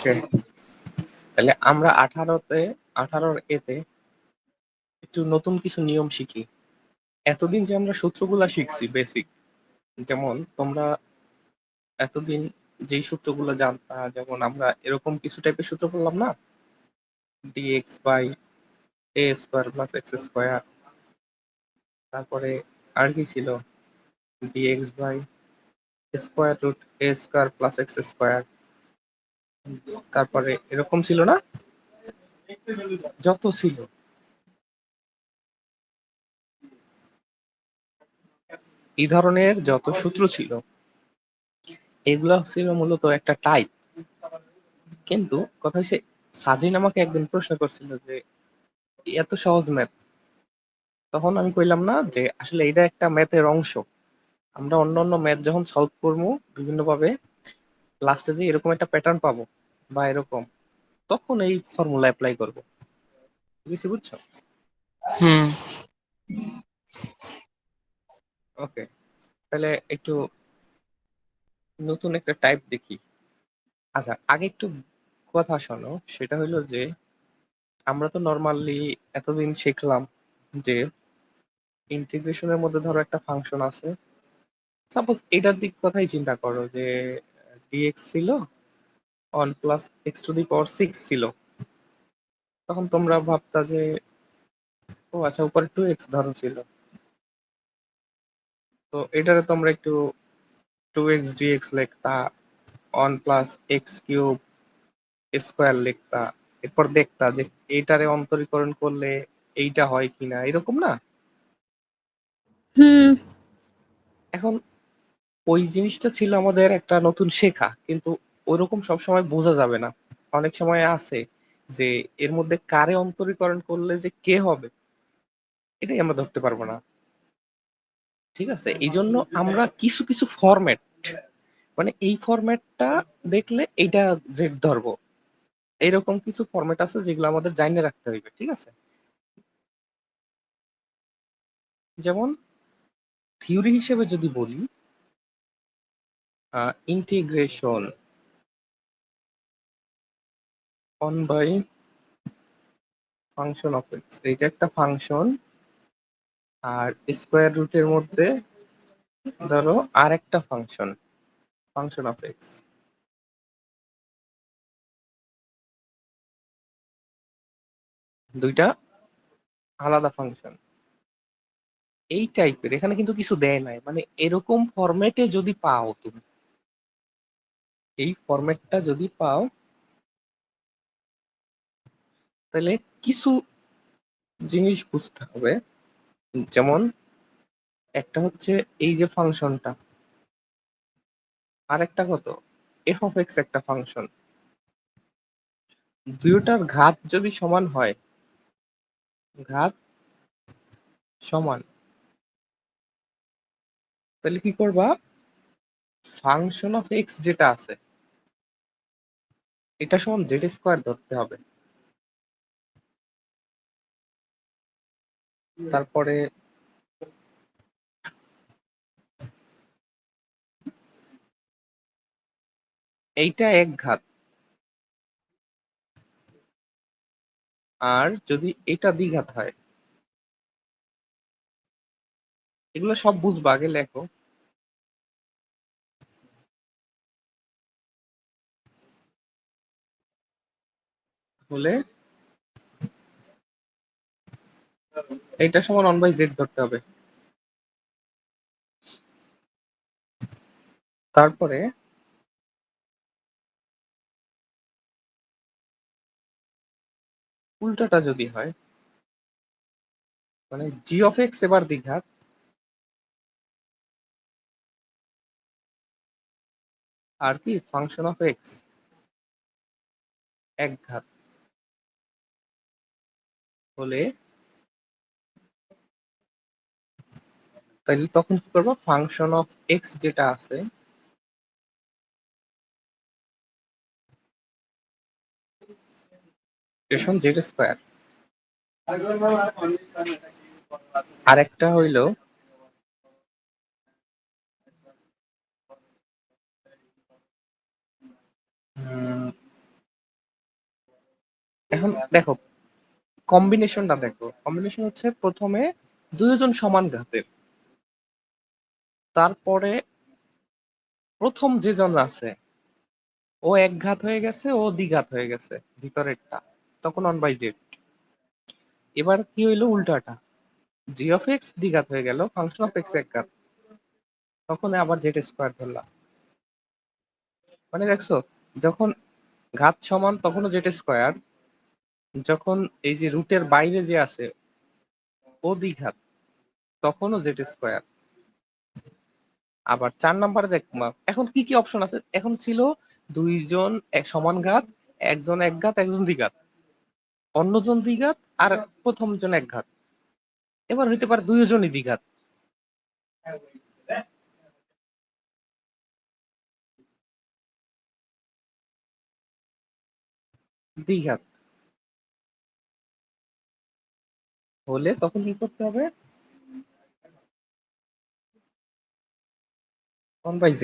ওকে, তাহলে আমরা 18 এতে একটু নতুন কিছু নিয়ম শিখি। এতদিন যে আমরা সূত্রগুলা শিখছি বেসিক, যেমন তোমরা এতদিন যেই সূত্রগুলো জানতা, যেমন আমরা এরকম কিছু টাইপের সূত্র বললাম না, d x by a square plus x square, তারপরে আর কি ছিল, d x by square root a square plus x square, তারপরে এরকম ছিল না, যত ছিল এই ধরনের যত সূত্র ছিল, এগুলা ছিল মূলত একটা টাইপ। কিন্তু কথা হচ্ছে, সাজিন আমাকে একদিন প্রশ্ন করছিল যে এত সহজ ম্যাথ, তখন আমি কইলাম না যে আসলে এটা একটা ম্যাথের অংশ। আমরা অন্য অন্য ম্যাথ যখন সলভ করবো বিভিন্ন ভাবে, লাস্টে যে এরকম একটা প্যাটার্ন পাবো বা এরকম, তখন এই ফর্মুলা অ্যাপ্লাই করবো। বুঝছি, বুঝছো? হুম। ওকে, তাহলে একটু নতুন একটা টাইপ দেখি। আচ্ছা, আগে একটু কথা শোনো, সেটা হইলো যে আমরা তো নর্মালি এতদিন শিখলাম যে ইন্টিগ্রেশনের মধ্যে ধরো একটা ফাংশন আছে, সাপোজ এটার দিক কথাই চিন্তা করো যে ডিএক্স ছিল 1 + x⁶ ছিল, তখন তোমরা ভাবতা যে ও আচ্ছা, উপরে 2x ধরো ছিল, তো এটারে তোমরা একটু 2x dx লিখতা, 1 + x³ লিখতা, এরপর দেখতা যে এইটারে অন্তরীকরণ করলে এইটা হয় কিনা, এরকম না? হুম। এখন ওই জিনিসটা ছিল আমাদের একটা নতুন শেখা, কিন্তু ওইরকম সবসময় বোঝা যাবে না। অনেক সময় আছে যে এর মধ্যে কারে অন্তরীকরণ করলে যে কে হবে, এটাই আমরা ধরতে পারবো না। ঠিক আছে, এই জন্য আমরা কিছু কিছু ফরম্যাট, মানে এই ফরম্যাটটা দেখলে এইটা জেড ধরবো, এইরকম কিছু ফরম্যাট আছে যেগুলো আমাদের জাইনে রাখতে হইবে। ঠিক আছে, যেমন থিওরি হিসেবে যদি বলি, ইন্টিগ্রেশন 1/ফাংশন অফ এক্স, এইটা একটা ফাংশন, আর স্কোয়ার রুটের মধ্যে ধরো আর একটা ফাংশন, ফাংশন অফ এক্স, দুইটা আলাদা ফাংশন, এই টাইপের। এখানে কিন্তু কিছু দেয় নাই, মানে এরকম ফরম্যাটে যদি পাও তুমি, এই ফরম্যাটটা যদি পাও, তাহলে কিছু জিনিস বুঝতে হবে। যেমন একটা হচ্ছে এই যে ফাংশনটা, আর একটা কত, f(x) একটা ফাংশন, দুইটার ঘাত যদি সমান হয়, ঘাত সমান, তাহলে কি করবা, ফাংশন অফ এক্স যেটা আছে এটা সমান z² ধরতে হবে। তারপরে এইটা এক ঘাত, আর যদি এটা দ্বিঘাত হয়, এগুলো সব বুঝবা, আগে লেখো। হলে এইটা সমান 1/z ধরতে হবে। তারপরে উল্টাটা যদি হয়, মানে g(x) এবার দ্বিঘাত, আর কি ফাংশন অফ এক্স এক ঘাত, হলে তাহলে তখন কি করবো, ফাংশন অফ এক্স যেটা আছে রেশন z², আর একটা হইলো এখন দেখো কম্বিনেশনটা দেখো, কম্বিনেশন হচ্ছে প্রথমে দুইজন সমান ঘাতের, তারপরে প্রথম যে জন আছে ও এক ঘাত হয়ে গেছে, ও দ্বিঘাত হয়ে গেছে ভিতরেরটা, তখন 1/z। এবার কি হইলো উল্টাটা, জি অফ এক্স দ্বিঘাত হয়ে গেল, ফাংশন অফ এক্স এক ঘাত, তখন আবার জেড স্কোয়ার ধরলাম। মানে দেখছো, যখন ঘাত সমান তখনও জেড স্কোয়ার, যখন এই যে রুটের বাইরে যে আছে ও দ্বিঘাত তখনও জেড স্কোয়ার। আবার 4 নাম্বারে দেখবা এখন কি কি অপশন আছে, এখন ছিল দুইজন এক সমান ঘাত, একজন এক ঘাত একজন দ্বিঘাত, অন্যজন দ্বিঘাত আর প্রথম জন এক ঘাত, এবার হইতে পারে দুইজনই দ্বিঘাত। দ্বিঘাত হলে তখন কি করতে হবে, 1/z।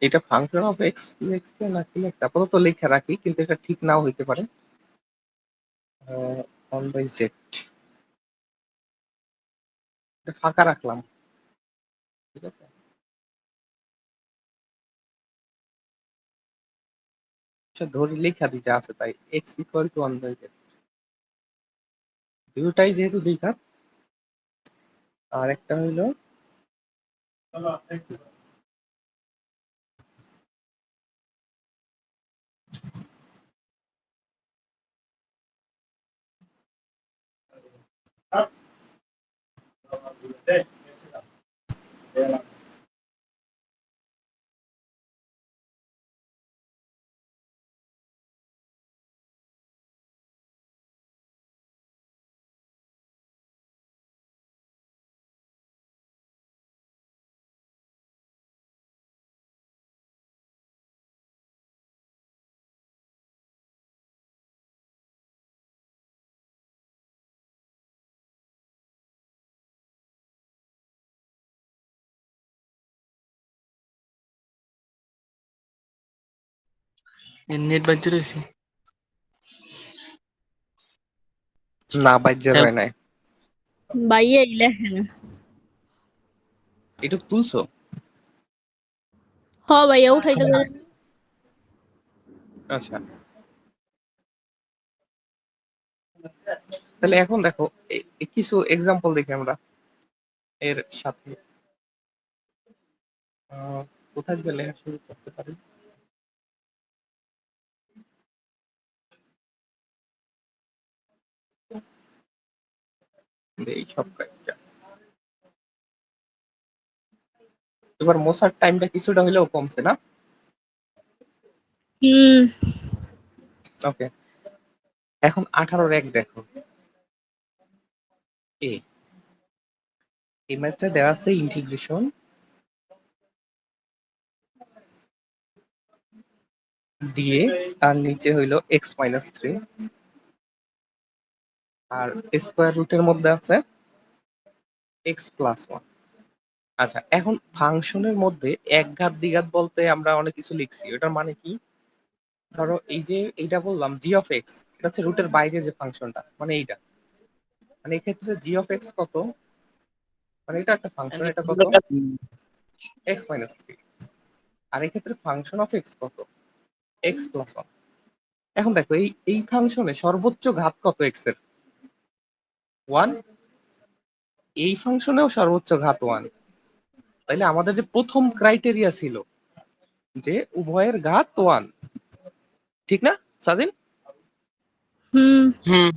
এটা ফাংশন অফ এক্স লিখছে না কি লিখছে আপাতত লেখা রাখি, কিন্তু এটা ঠিক নাও হইতে পারে। 1/z এটা ফাঁকা রাখলাম, ঠিক আছে। আচ্ছা ধরি লেখা দিতে আছে তাই এক্স ইকুয়াল টু 1/z, দুটাই যেহেতু দ্বিঘাত। আর একটা হইলো নেট বাজতে রয়েছে। না বাজ্যের হয় নাই। ভাইয়া লেখে না। এটুক তুলছো? হ ভাইয়া উঠাইতে পারেন। আচ্ছা তাহলে এখন দেখো কিছু এক্সাম্পল দেখি আমরা এর সাথে। কোথায় গেলে শুরু করতে পারি, এই সব কাজটা এবার মোসার টাইমটা কিছুটা হলেও কমছে না? হুম। ওকে এখন 18-র এক দেখো, এ এই ম্যাথটা দেওয়া আছে ইন্টিগ্রেশন ডিএক্স আর নিচে হইলো এক্স মাইনাস 3, আর স্কোয়ার রুটের মধ্যে আছে এক্স প্লাস 1। আচ্ছা এখন ফাংশনের মধ্যে এক ঘাত দ্বিঘাত বলতে আমরা অনেক কিছু লিখছি, ওটার মানে কি, ধরো এই যে এইটা বললাম জি অফ এক্স, এটা হচ্ছে রুটের বাইরে যে ফাংশনটা, মানে এইটা, মানে এই ক্ষেত্রে জি অফ এক্স কত, মানে এটা একটা ফাংশন, এটা কত এক্স মাইনাস 3, আর এই ক্ষেত্রে ফাংশন অফ এক্স কত এক্স প্লাস 1। এখন দেখো এই এই ফাংশনে সর্বোচ্চ ঘাত কত এক্স এর, 1, এই ফাংশনেও সর্বোচ্চ ঘাত 1। তাইলে আমাদের যে প্রথম ক্রাইটেরিয়া ছিল যে উভয়ের ঘাত 1, ঠিক না সাজিন? হুম। হুম।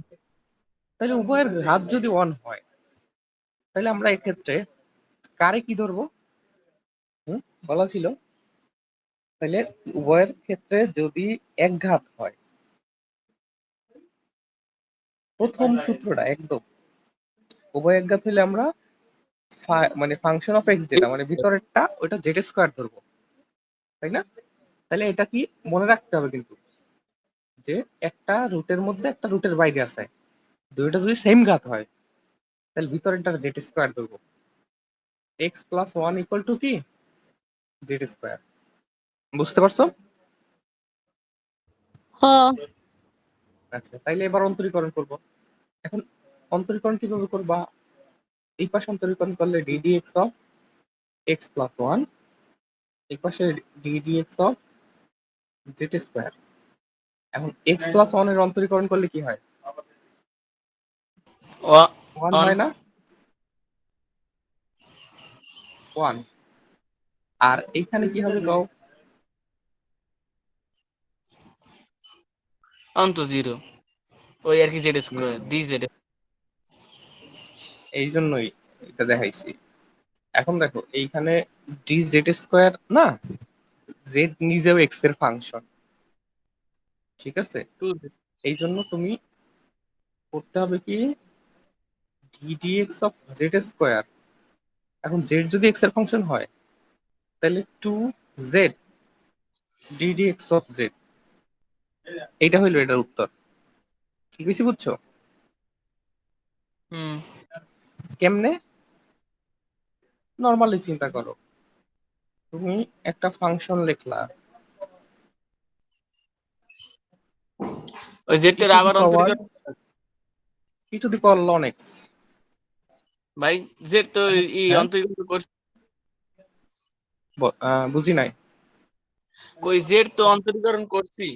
তাহলে উভয়ের ঘাত যদি 1 হয়, তাহলে আমরা এক্ষেত্রে কারে কি ধরবো, বলা ছিল, তাহলে উভয়ের ক্ষেত্রে যদি এক ঘাত হয়, প্রথম সূত্রটা একদম উভয় এক ঘাত হলে আমরা মানে ফাংশন অফ এক্স যেটা মানে ভিতরেরটা ওটা জেড স্কোয়ার ধরবো, তাই না? তাহলে এটা কি মনে রাখতে হবে কিন্তু, যে একটা রুটের মধ্যে একটা রুটের বাইরে আছে, দুইটা যদি সেম ঘাত হয় তাহলে ভিতরেরটার জেড স্কোয়ার ধরবো। X plus one equal to কি জেড স্কোয়ার। বুঝতে পারছো? হ আচ্ছা, তাইলে এবার অন্তরীকরণ করব। এখন অন্তরীকরণ কিভাবে করবা? এই পাশে অন্তরীকরণ করলে DD x of x plus one, এই পাশে DD x of z square. এখন এক্স প্লাস ওয়ান এর অন্তরীকরণ করলে কি হয়? ওয়ান অন হয় না? ওয়ান। আর এইখানে কি হবে গাও? অন তো জিরো, ওই আর কি জেড স্কোয়ার ডি জেড। এই জন্যই এটা দেখাইছি। এখন দেখো এইখানে ডি জেড স্কোয়ার না, জেড নিজেও এক্স এর ফাংশন, ঠিক আছে? এই জন্য তুমি করতে হবে কি d x of z square. এখন জেড যদি এক্স এর ফাংশন হয় তাহলে two z d d x of z, এইটা হইলো এটার উত্তর। কি বেশি বুঝছো? হুম। কেমনে? নর্মালি চিন্তা করো, তুমি একটা ফাংশন লিখলা ওই ই জেডটার টু দি আবার পাওয়ার অন্তরীকরণ। E to the power ln x. ভাই জেড তো ই হ্যাঁ, অন্তরীকরণ করছি, বুঝি নাই। কই জেড তো অন্তরীকরণ করছি,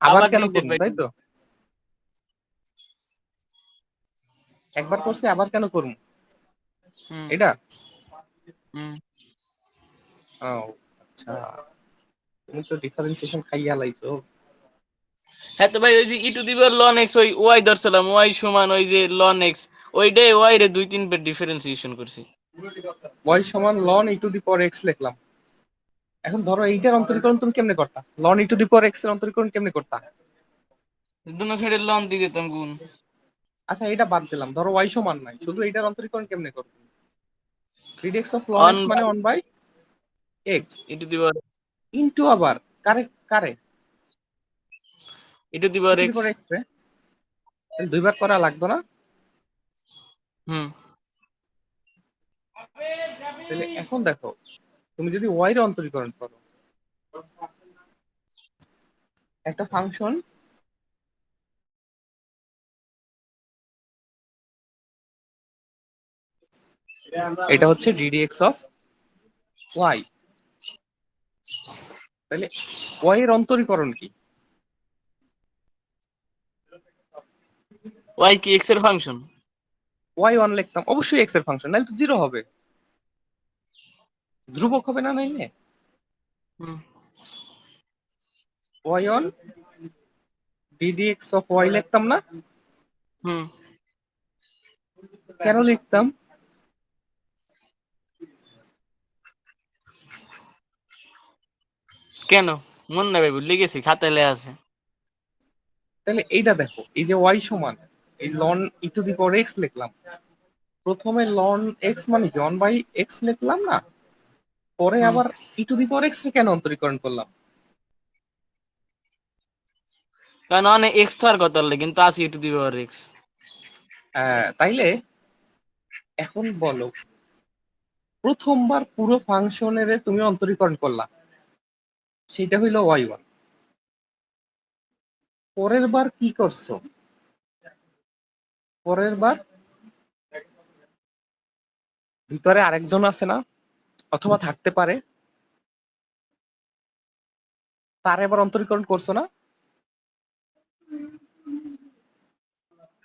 আবার আবার কেন ডি জেড করবো বাই তাই ডি। তো? একবার করছি আবার কেন করবো হুম এটা? হুম। ও আচ্ছা, তুমি তো ডিফারেন্সিয়েশন খাইয়া লাইছো। হ্যাঁ তো ভাই ওই যে e to the power ln x, ওই ওয়াই ধরছিলাম, ওয়াই সমান ওই যে লন এক্স, ওইটাই ওয়াই রে দুই তিন বার ডিফারেন্সিয়েশন করছি। ওয়াই সমান ln e to the power x লিখলাম। এখন ধরো এইটার অন্তরীকরণ তুমি কেমনে করতা? Ln e to the power x এর অন্তরীকরণ কেমনে করতা? দুনো সাইডে লন দিয়ে দিতাম গুণ। আচ্ছা, এটা বাদ দিলাম, ধরো ওয়াই সমান নাই, শুধু এইটার অন্তরীকরণ কেমনে করবে? D d x of ln on x মানে by on by x e to the power, into আবার কারে কারে e to the e power to the x. Power x রে। তাহলে দুইবার করা লাগতো না? হুম। তাহলে এখন দেখো, তুমি যদি ওয়াই এর অন্তরীকরণ করো, একটা ফাংশন এটা হচ্ছে ডিডি এক্স অফ ওয়াই, তাহলে ওয়াই এর অন্তরীকরণ কি? ওয়াই কি এক্স এর ফাংশন? ওয়াই ওয়ান লিখতাম, অবশ্যই এক্স এর ফাংশন, নাহলে তো জিরো হবে, ধ্রুবক হবে না নাইলে। Hmm. Y on d d x of y লিখতাম না? হুম। কেন লিখতাম? কেন মন নাই ভাই, ভুলে গেছি, খাতায় লেখা আছে। তাহলে এইটা দেখো, এই যে ওয়াই সমান এই ln e to the power x লিখলাম, প্রথমে লন এক্স মানে কি ওয়ান বাই এক্স লিখলাম না, পরে হুম। আবার ই টু দি পাওয়ার এক্স কেন অন্তরীকরণ করলাম? কারণ অনেক এক্স তো আর কত হলে কিন্তু আছে ই টু দি পাওয়ার এক্স। তাইলে এখন বলো, প্রথমবার পুরো ফাংশনের তুমি অন্তরীকরণ করলা, সেটা হইলো ওয়াই ওয়ান। পরের বার কি করছো? পরের বার ভিতরে আরেকজন আছে না, অথবা থাকতে পারে, তার এবার অন্তরীকরণ করছো না?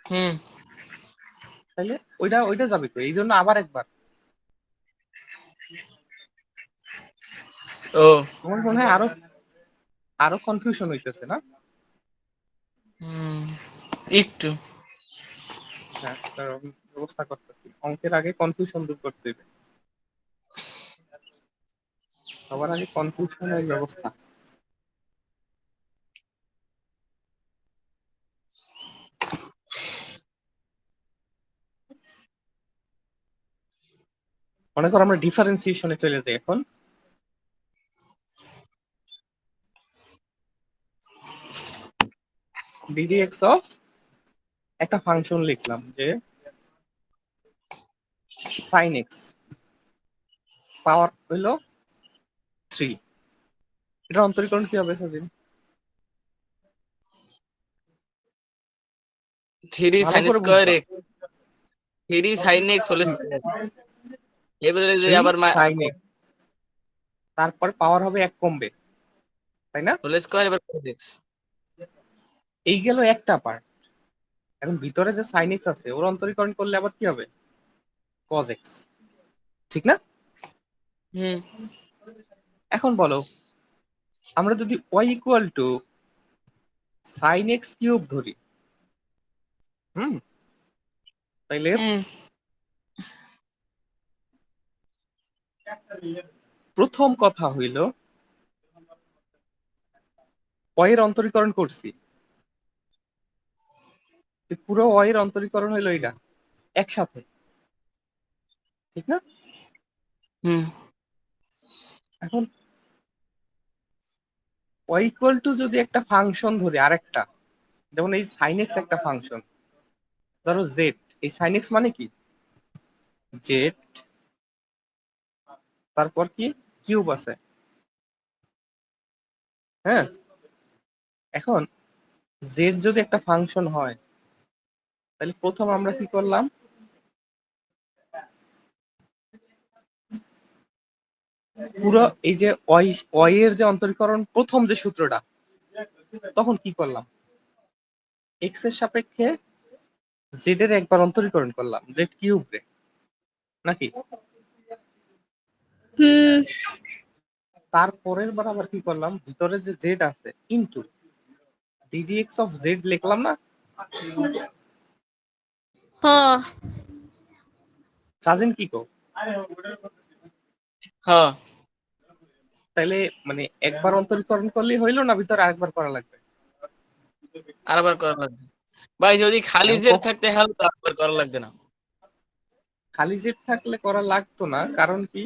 হুম। তাইলে ওইটা ওইটা যাবে তো, এই জন্য আবার একবার। ও। তোমার মনে হয় আরো আরো কনফিউশন হইতেছে না? হুম। একটু। হ্যাঁ, তার ব্যবস্থা করতেছি, অঙ্কের আগে কনফিউশন দূর করতে হবে, সবার আগে কনফিউশনের ব্যবস্থা। মনে করো আমরা ডিফারেন্সিয়েশনে চলে যাই এখন। ডিডিএক্স অফ একটা ফাংশন লিখলাম যে সাইন এক্স পাওয়ার হইলো 3। এটা অন্তরীকরণ কি হবে সাজিন? 3 ভালো sin করে স্কয়ার বুঝবা। x 3 sin x whole square, এবারে যে 3 আবার সাইন এক্স, তারপর পাওয়ার হবে 1 কমবে, তাই না? হোল স্কয়ার এবার cos x। এই গেল একটা পার্ট। এখন ভিতরে যে সাইন এক্স আছে ওর অন্তরীকরণ করলে আবার কি হবে? কজ এক্স, ঠিক না? হুম এখন বলো, আমরা যদি y equal to sine x cube ধরি, তাইলে হুম প্রথম কথা হইল ওয়াই এর অন্তরীকরণ করছি, পুরো ওয়াই এর অন্তরীকরণ হইলো এটা একসাথে, ঠিক না? হুম এখন ওয়াই ইকুয়াল টু যদি একটা ফাংশন ধরি আরেকটা, যেমন এই সাইন এক্স একটা ফাংশন, ধরো জেড, এই সাইন এক্স মানে কি? জেড, তারপর কি কিউব আছে, হ্যাঁ। এখন জেড যদি একটা ফাংশন হয়, তাহলে প্রথম আমরা কি করলাম, পুরো এই যে ওয়াই ওয়াই এর যে অন্তরীকরণ প্রথম যে সূত্রটা, তখন কি করলাম, এক্স এর সাপেক্ষে জেড এর একবার অন্তরীকরণ করলাম, জেড কিউব রে, নাকি? হুম তারপরের বার আবার কি করলাম, ভিতরে যে জেড আছে ইনটু ডিডিএক্স অফ জেড লিখলাম না? হ সাজেন কি কো? হ্যাঁ তাহলে মানে একবার অন্তরীকরণ করলেই হইলো না, ভিতরে আরেকবার করা লাগবে? আরেকবার করা লাগবে ভাই, যদি খালি এখন জেড থাকতে হলে তো আরেকবার করা লাগবে না। খালি জেড থাকলে করা লাগতো না, কারণ কি,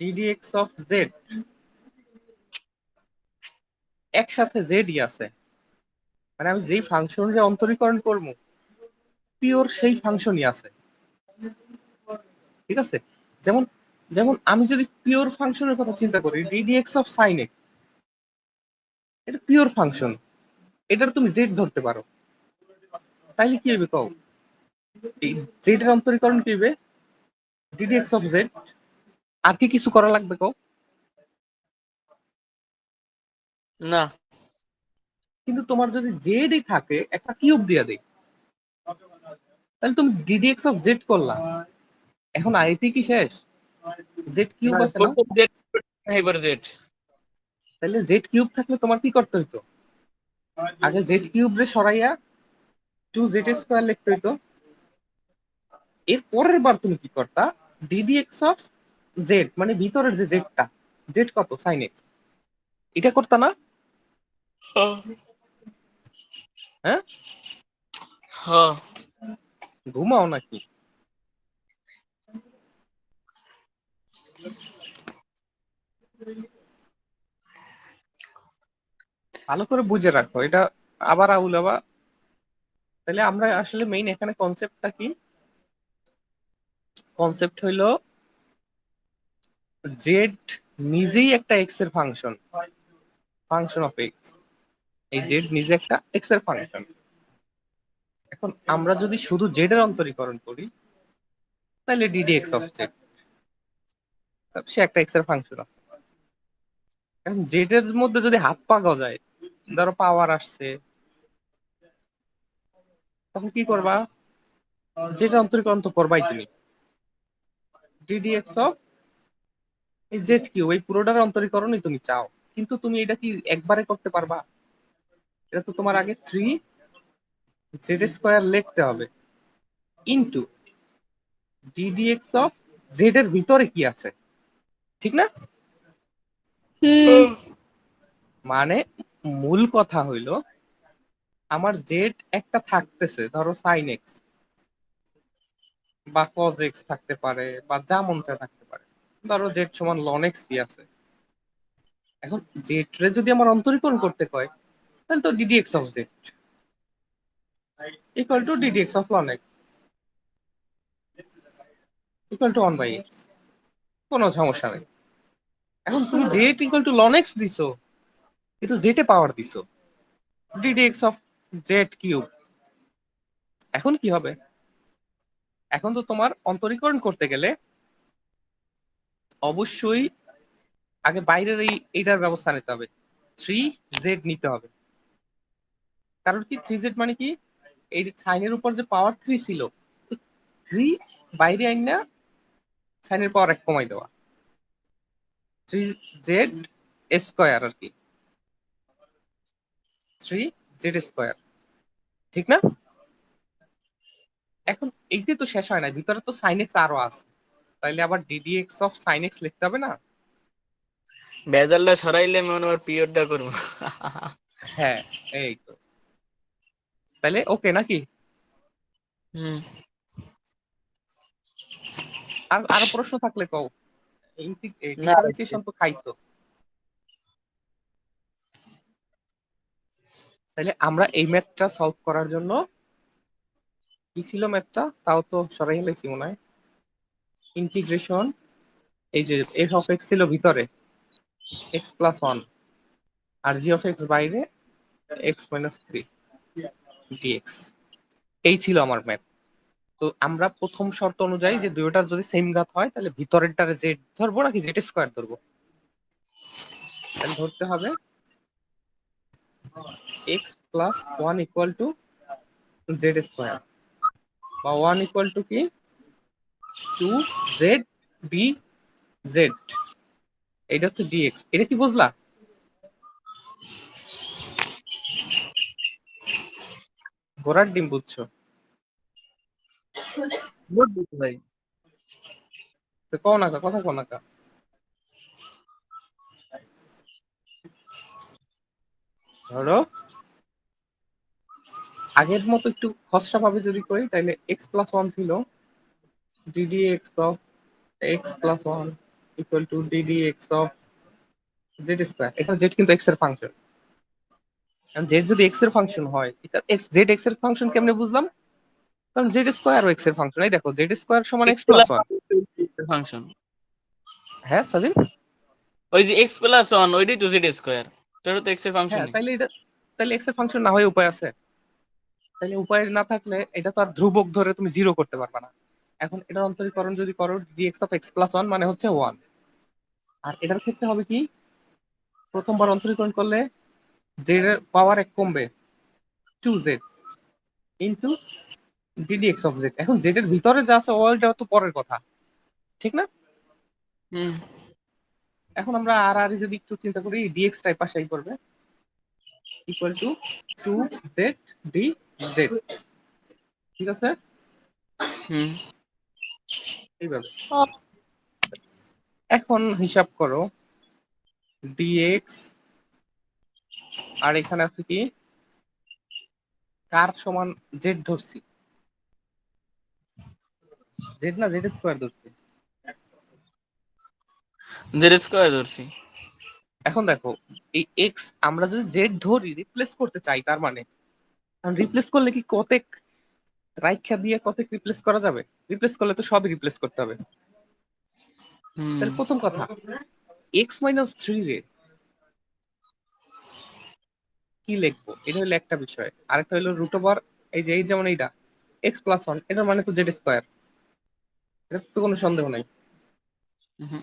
ডিডিএক্স অফ জেড একসাথে জেডই আছে, মানে আমি যেই ফাংশনের অন্তরীকরণ করবো পিওর সেই ফাংশনই আছে, ঠিক আছে? যেমন যেমন আমি যদি পিওর ফাংশনের কথা চিন্তা করি, ডিডিএক্স অফ সাইন এক্স, এটা পিওর ফাংশন, এটার তুমি জেড ধরতে পারো, তাইলে কি হবে কও? এই জেড এর অন্তরীকরণ কি হবে? Ddx of Z. আর কি কিছু করা লাগবে কও? না কিন্তু তোমার যদি জেডই থাকে, একটা কিউব দিয়ে দেই, তাহলে তুমি ডিডিএক্স অফ জেড করলা, এখন আইতি কি শেষ? জেড কিউব না, আছে না? প্রথম জেড এবার জেড। তাহলে জেড কিউব থাকলে তোমার কি করতে হইতো? আগে জেড কিউব রে সরাইয়া 2z স্কয়ার লিখতে হইতো। এর পরের বার তুমি কি করতা, ডিডিএক্স অফ জেড মানে ভিতরের যে জেডটা, জেড কত সাইন এক্স, এটা করতা না? হ্যাঁ, হ্যাঁ ঘুমাও নাকি? ভালো করে বুঝে রাখো এটা, আবার আউলাবা। তাহলে আমরা আসলে মেইন এখানে কনসেপ্টটা কি? কনসেপ্ট হইলো জেড নিজেই একটা এক্স এর ফাংশন, ফাংশন অফ এক্স। এই জেড নিজে একটা এক্স এর ফাংশন। এখন আমরা যদি শুধু জেড এর অন্তরীকরণ করি, তাহলে ডিডিএক্স অফ জেড, সে একটা এক্স এর ফাংশন আছে। এখন জেড এর মধ্যে যদি হাত পা গজায়, ধরো পাওয়ার আসছে, তখন কি করবা? যেটা অন্তরীকরণ তো করবাই তুমি, ডিডিএক্স অফ এই জেড কিউব, এই পুরোটার অন্তরীকরণই তুমি চাও, কিন্তু তুমি এটা কি একবারে করতে পারবা? এটা তো তোমার আগে 3z স্কয়ার লিখতে হবে ইনটু ডিডিএক্স অফ জেড এর ভিতরে কি আছে, ঠিক না? হুম মানে মূল কথা হইলো, আমার জেড একটা থাকতেছে, ধরো সাইন এক্স বা কজ এক্স থাকতে পারে, বা যা মন চায় থাকতে পারে, ধরো জেড সমান লন এক্স আছে। এখন জেড রে যদি আমার অন্তরীকরণ করতে কয়, তাহলে তো ddx of z equal to ddx of ln x equal to 1 by x, কোনো সমস্যা নেই। এখন তুমি z equal to ln x দিছো, কিন্তু z এ পাওয়ার দিছো ddx of z কিউব। এখন কি হবে? এখন তো তোমার অন্তরীকরণ করতে গেলে অবশ্যই আগে বাইরের এইটার ব্যবস্থা নিতে হবে, 3z নিতে হবে। কারণ কি 3z মানে কি, এই সাইনের উপর যে পাওয়ার 3 ছিল, 3 বাইরে আইনা সাইনের পাওয়ার 1 কমাই দেওয়া, 3z স্কয়ার আর কি, 3z স্কয়ার, ঠিক না? এখন এইটা তো শেষ হয় না, ভিতরে তো sin x আরো আছে, তাইলে আবার ddx অফ sin x লিখতে হবে না? বেজালটা সরাইলে মনে হয় পিরিয়ডটা করবো। হ্যাঁ, এই তো। তাইলে ওকে নাকি? হুম। আর আরো প্রশ্ন থাকলে কও। না ডিফারেন্সিয়েশন তো খাইছো। তাহলে আমরা এই ম্যাথটা সলভ করার জন্য, কি ছিল ম্যাথটা তাও তো সরাই হেলাইছি মনে হয়, ইন্টিগ্রেশন, এই যে এফ অফ এক্স ছিল ভিতরে এক্স প্লাস ওয়ান, আর জি অফ এক্স বাইরে এক্স মাইনাস থ্রি ডিএক্স, এই ছিল আমার ম্যাথ। তো আমরা প্রথম শর্ত অনুযায়ী যে দুইটার যদি সেম ঘাত হয় তাহলে ভিতরেরটার জেড ধরবো নাকি জেড স্কোয়ার ধরবো? তাহলে ধরতে হবে x plus one equal to Z square, বা ওয়ান ইকুয়াল টু কি, টু জেড ডি জেড, এটা হচ্ছে ডিএক্স। এটা কি বুঝলা? ঘোড়ার ডিম বুঝছো? বুঝছি ভাই। তো কও না কা, কথা কও না কা। ধরো আগের মতো একটু খসড়া ভাবে যদি করি, তাহলে এক্স প্লাস ওয়ান ছিল DD x of x plus one equal to DD x of z square. এখানে জেড কিন্তু এক্স এর ফাংশন, জেড যদি এক্স এর ফাংশন হয়, এটা এক্স জেড এক্স এর ফাংশন কেমনে বুঝলাম? কারণ জেড স্কোয়ার ও এক্স এর ফাংশন, এই দেখো জেড স্কোয়ার সমান এক্স প্লাস ওয়ান। ফাংশন হ্যাঁ সাজিন, ওই যে এক্স প্লাস ওয়ান ওইটাই তো জেড স্কোয়ার, তোর তো এক্স এর হ্যাঁ ফাংশনই। তাইলে এটা, তাহলে এক্স এর ফাংশন না হয়ে উপায় আছে? তাহলে উপায় না থাকলে এটা তো আর ধ্রুবক ধরে তুমি জিরো করতে পারবে না। এখন এটার অন্তরীকরণ যদি করো d x of x plus one মানে হচ্ছে ওয়ান, আর এটার ক্ষেত্রে হবে কি, প্রথমবার অন্তরীকরণ করলে জেড এর পাওয়ার এক কমবে, two z into d d x of z. এখন জেড এর ভিতরে যা আছে ওয়ালটা তো পরের কথা, ঠিক না? হুম। এখন আমরা আর আর যদি একটু চিন্তা করি, ডিএক্স টাই পাশেই করবে, equal to two z d z, ঠিক আছে? হুম। এইভাবে এখন হিসাব করো ডিএক্স, আর এখানে আছে কি, কার সমান জেড ধরছি, জেড না জেড স্কোয়ার ধরছি। জেড স্কোয়ার ধরছি। এখন দেখো এই এক্স আমরা যদি জেড ধরি রিপ্লেস করতে চাই, তার মানে রিপ্লেস করলে কি কতেক রাইখা দিয়ে কতেক রিপ্লেস করা যাবে? রিপ্লেস করলে তো সবই রিপ্লেস করতে হবে। হুম। তাহলে প্রথম কথা, এক্স মাইনাস থ্রি রে কি লিখবো, এটা হলো একটা বিষয়। আরেকটা হলো রুট ওভার, এই যে এই যেমন এইটা এক্স প্লাস ওয়ান, এটার মানে তো জেড স্কোয়ার, এটা তো কোনো সন্দেহ নাই। হুম।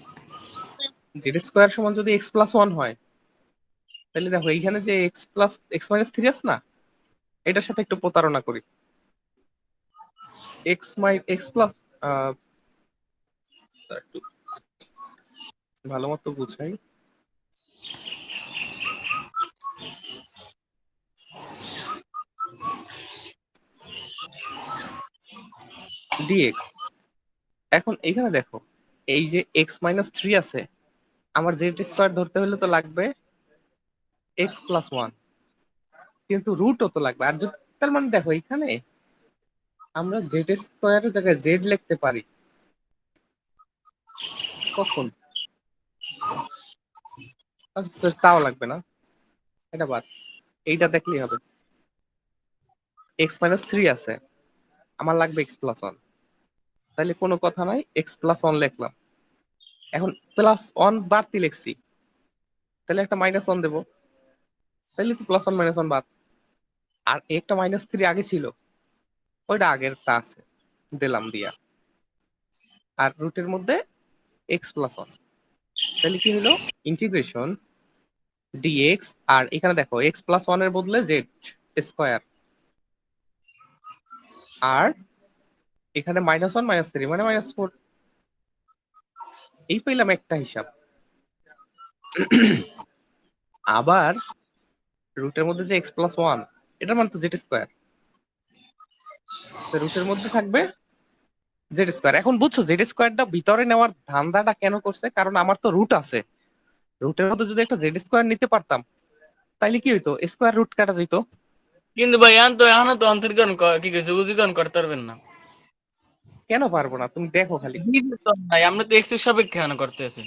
জেড স্কোয়ার সমান যদি এক্স প্লাস ওয়ান হয়, তাহলে দেখো এইখানে যে x plus x minus three আছে না, এটার সাথে একটু প্রতারণা করি। এক্স প্লাস, একটু ভালো মতো বুঝাই, ডিএক্স। এখন এখানে দেখো এই যে এক্স মাইনাস থ্রি আছে, আমার জেড স্কোয়ার ধরতে হলে তো লাগবে এক্স প্লাস ওয়ান, কিন্তু রুটও তো লাগবে। আর তার মানে দেখো এখানে আমরা জেড স্কোয়ারের জায়গায় জেড লিখতে পারি কখন, আচ্ছা, তাও লাগবে না, এটা বাদ। এইটা দেখলেই হবে। এক্স মাইনাস থ্রি আছে, আমার লাগবে এক্স প্লাস ওয়ান। তাহলে কোনো কথা নাই, এক্স প্লাস ওয়ান লিখলাম। এখন প্লাস ওয়ান বাড়তি লিখছি, তাহলে একটা মাইনাস ওয়ান দেবো, তাহলে তো প্লাস ওয়ান মাইনাস ওয়ান বাদ। আর একটা মাইনাস থ্রি আগে ছিল, ওইটা আগেরটা আছে, দিলাম দিয়া। আর রুটের মধ্যে এক্স প্লাস ওয়ান, তাহলে কি হলো, ইন্টিগ্রেশন ডিএক্স। আর এখানে দেখো এক্স প্লাস ওয়ান এর বদলে জেড স্কোয়ার, আর এখানে মাইনাস ওয়ান মাইনাস থ্রি মানে মাইনাস ফোর। এই পেলাম একটা হিসাব। আবার রুটের মধ্যে যে এক্স প্লাস ওয়ান, এটার মানে তো জেড স্কোয়ার, রুটের মধ্যে থাকবে জেড স্কোয়ার। এখন বুঝছো জেড স্কোয়ারটা ভিতরে নেওয়ার ধান্দাটা কেন করছে, কারণ আমার তো রুট আছে। রুটের মধ্যে যদি একটা জেড স্কোয়ার নিতে পারতাম, তাইলে কি হইতো, স্কোয়ার রুট কাটা যেত। কিন্তু ভাই এখন তো অন্তরীকরণ কি কইছে উজীকরণ করতে পারবেন না। কেন পারবো না, তুমি দেখো খালি। ভাই আমরা তো এক্স এর সাপেক্ষে এখন করতে আছি।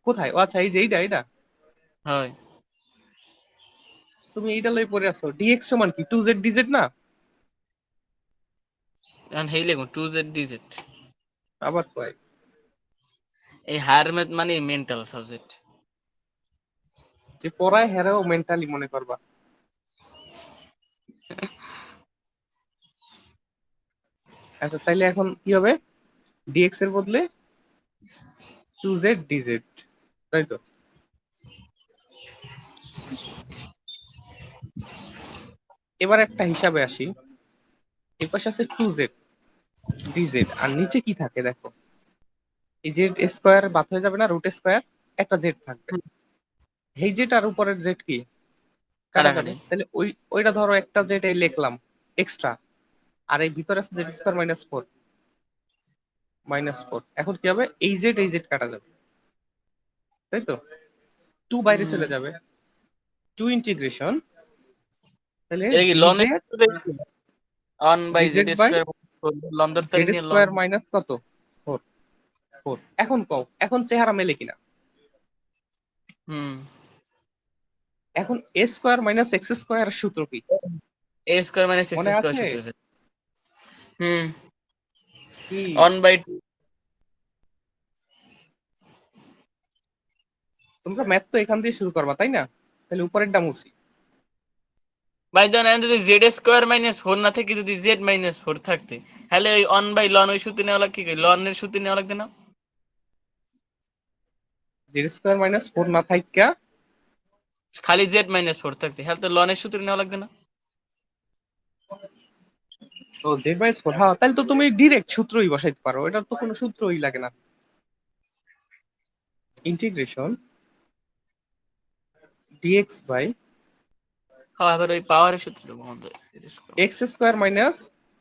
কোথায়? ও আচ্ছা, এই যে এইটা হয় তুমি এইটা লই পড়ে আছো, ডিএক্স সমান কি টু জেড ডিজেড না? এখন হেই লেখো 2z dz। আবার কয় এই হায়ার ম্যাথ মানে মেন্টাল সাবজেক্ট। যে পড়ায় হেরাও মেন্টালি মনে করবা। আচ্ছা তাইলে এখন কি হবে, ডিএক্স এর বদলে টু জেড ডিজেড, তাই তো? এবার একটা হিসাবে আসি। এই পাশে আছে টু জেড ডিজেড, আর নিচে কি থাকে দেখো, এই জেড স্কোয়ার বাদ হয়ে যাবে না, রুট স্কোয়ার, একটা জেড থাকবে। এই জেড আর উপরের জেড কি কাটা যাবে, কাটাকাটি। তাহলে ওইটা ধরো একটা জেড এই লিখলাম এক্সট্রা, আর এই ভিতরে আছে Z square minus four, minus four. এখন কি হবে, এই জেড কাটা যাবে, তাই তো? টু বাইরে চলে যাবে, টু ইন্টিগ্রেশন, তাহলে এটা কি ln d z on by z d z by square ln ধরতে জেড নিয়ে লন। স্কোয়ার মাইনাস কত, ফোর। ফোর। এখন কও, এখন চেহারা মেলে কিনা? হুম এখন a square minus x square সূত্র কি এ স্কয়ার মাইনাস এক্স মনে স্কয়ার আছে? সূত্র আছে। হুম কি অন বাই তোমরা ম্যাথ তো এখান দিয়ে শুরু করবা, তাই না? তাহলে উপরেরটা মুছি। বাই দেন এন্ড যদি জেড স্কয়ার মাইনাস 4 না থেকে যদি জেড মাইনাস 4 থাকতে, তাহলে ওই অন বাই লন ওই সূত্র নেওয়া লাগবে, কি লন এর সূত্র নেওয়া লাগবে না? জেড স্কোয়ার মাইনাস ফোর না থাইকা খালি জেড মাইনাস 4 থাকতে, তাহলে তো লন এর সূত্র নেওয়া লাগবে না? ও জেড মাইনাস ফোর, হ্যাঁ, তাহলে তো তুমি ডিরেক্ট সূত্রই বসাইতে পারো, এটার তো কোনো সূত্রই লাগে না। ইন্টিগ্রেশন ডিএক্স বাই হ্যাঁ আবার ওই পাওয়ারের সূত্র দেবো আমাদের। X square minus